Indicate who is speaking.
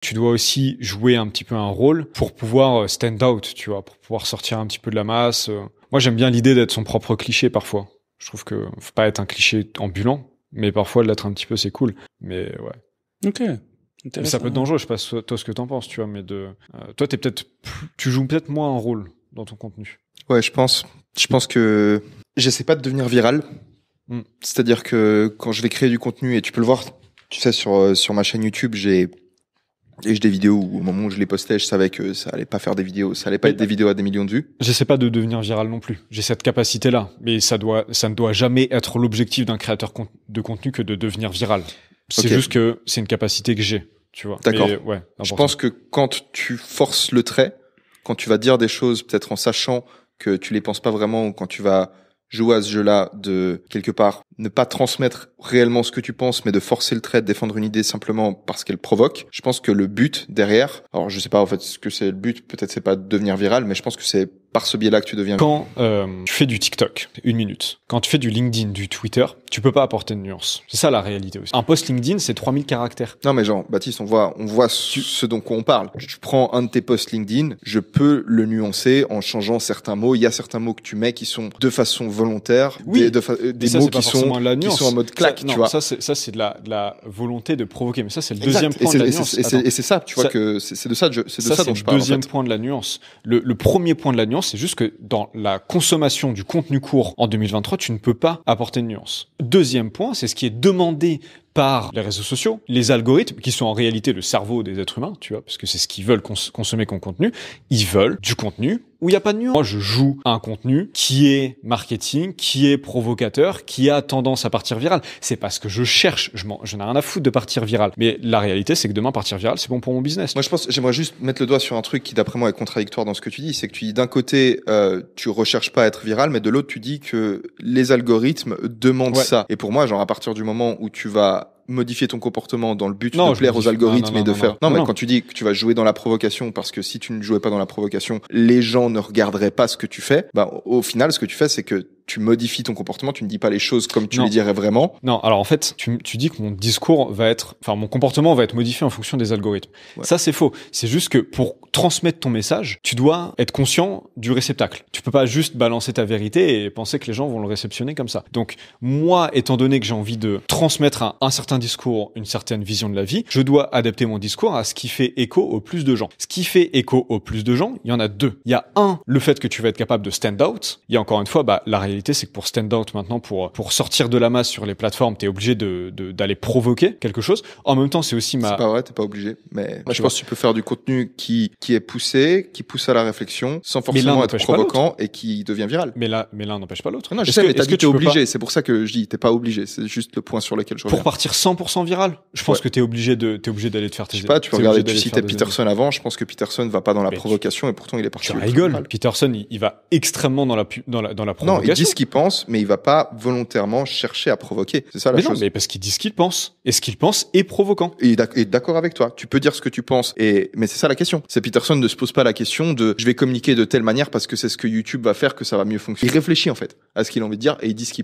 Speaker 1: tu dois aussi jouer un petit peu un rôle pour pouvoir stand out, tu vois, pour pouvoir sortir un petit peu de la masse. Moi, j'aime bien l'idée d'être son propre cliché parfois. Je trouve que faut pas être un cliché ambulant, mais parfois l'être un petit peu, c'est cool. Mais ouais.
Speaker 2: Ok.
Speaker 1: Mais ça peut être dangereux, je sais pas toi ce que t'en penses, tu vois, mais toi tu joues peut-être moins un rôle dans ton contenu.
Speaker 3: Ouais, je pense que j'essaie pas de devenir viral. C'est-à-dire que quand je vais créer du contenu, et tu peux le voir, tu sais, sur ma chaîne YouTube, j'ai des vidéos où au moment où je les postais, je savais que ça allait pas faire des vidéos, ça allait pas être des vidéos à des millions de vues.
Speaker 1: J'essaie pas de devenir viral non plus. J'ai cette capacité-là, mais ça ne doit jamais être l'objectif d'un créateur de contenu que de devenir viral. C'est juste que c'est une capacité que j'ai, tu vois.
Speaker 3: D'accord.
Speaker 1: Mais, ouais,
Speaker 3: je pense que quand tu forces le trait, quand tu vas dire des choses peut-être en sachant que tu les penses pas vraiment, ou quand tu vas jouer à ce jeu-là de quelque part ne pas transmettre réellement ce que tu penses, mais de forcer le trait, de défendre une idée simplement parce qu'elle provoque. Je pense que le but derrière, alors je sais pas en fait ce que c'est le but, peut-être c'est pas de devenir viral, mais je pense que c'est par ce biais-là que tu deviens.
Speaker 1: Quand tu fais du TikTok, 1 minute. Quand tu fais du LinkedIn, du Twitter, tu peux pas apporter de nuance. C'est ça la réalité aussi. Un post LinkedIn, c'est 3000 caractères.
Speaker 3: Non mais genre, Baptiste, on voit ce dont on parle. Tu prends un de tes posts LinkedIn, je peux le nuancer en changeant certains mots. Il y a certains mots que tu mets qui sont de façon volontaire,
Speaker 1: oui,
Speaker 3: des mots qui sont en mode claque, tu vois.
Speaker 1: Ça c'est de la volonté de provoquer. Mais ça c'est le deuxième point de la nuance.
Speaker 3: Et c'est ça, tu vois, que c'est de ça dont je parle.
Speaker 1: Le deuxième point de la nuance. Le premier point de la nuance, c'est juste que dans la consommation du contenu court en 2023, tu ne peux pas apporter de nuance. Deuxième point, c'est ce qui est demandé par les réseaux sociaux, les algorithmes, qui sont en réalité le cerveau des êtres humains, tu vois, parce que c'est ce qu'ils veulent consommer comme contenu. Ils veulent du contenu où il n'y a pas de nuance. Moi, je joue un contenu qui est marketing, qui est provocateur, qui a tendance à partir viral. C'est parce que je cherche, je n'ai rien à foutre de partir viral. Mais la réalité, c'est que demain, partir viral, c'est bon pour mon business.
Speaker 3: Moi, j'aimerais juste mettre le doigt sur un truc qui, d'après moi, est contradictoire dans ce que tu dis. C'est que tu dis, d'un côté, tu recherches pas à être viral, mais de l'autre, tu dis que les algorithmes demandent ça. Et pour moi, genre, à partir du moment où tu vas modifier ton comportement dans le but de plaire aux algorithmes et de faire... Non, mais quand tu dis que tu vas jouer dans la provocation, parce que si tu ne jouais pas dans la provocation, les gens ne regarderaient pas ce que tu fais, bah, au final, ce que tu fais, c'est que tu modifies ton comportement, tu ne dis pas les choses comme tu les dirais vraiment.
Speaker 1: Non, alors en fait, tu dis que mon discours mon comportement va être modifié en fonction des algorithmes. Ouais. Ça, c'est faux. C'est juste que pour transmettre ton message, tu dois être conscient du réceptacle. Tu peux pas juste balancer ta vérité et penser que les gens vont le réceptionner comme ça. Donc, moi, étant donné que j'ai envie de transmettre un certain discours, une certaine vision de la vie, je dois adapter mon discours à ce qui fait écho au plus de gens. Ce qui fait écho au plus de gens, il y en a deux. Il y a le fait que tu vas être capable de stand out. Il y a encore une fois, la réalité, c'est que pour stand out maintenant, pour sortir de la masse sur les plateformes, t'es obligé d'aller provoquer quelque chose. En même temps, c'est aussi
Speaker 3: C'est pas vrai, t'es pas obligé. Mais moi, je pense que tu peux faire du contenu qui est poussé, qui pousse à la réflexion, sans forcément être provoquant et qui devient viral.
Speaker 1: Mais l'un n'empêche pas l'autre.
Speaker 3: Non, je sais, mais t'as dit que t'es obligé. C'est pour ça que je dis, t'es pas obligé. C'est juste le point sur lequel je reviens.
Speaker 1: Pour partir 100% viral, je pense que t'es obligé d'aller te faire tes...
Speaker 3: Je sais pas, tu peux regarder, tu citais Peterson avant, je pense que Peterson va pas dans la provocation et pourtant il est parti.
Speaker 1: Tu rigoles. Peterson, il va extrêmement dans la provocation.
Speaker 3: Non, il dit ce qu'il pense, mais il va pas volontairement chercher à provoquer. C'est ça la chose.
Speaker 1: Non, mais parce qu'il dit ce qu'il pense. Et ce qu'il pense est provoquant.
Speaker 3: Et d'accord avec toi. Tu peux dire ce que tu penses. Mais c'est ça la question. C'est Peterson ne se pose pas la question de je vais communiquer de telle manière parce que c'est ce que YouTube va faire que ça va mieux fonctionner. Il réfléchit en fait à ce qu'il a envie de dire et il dit ce qu'il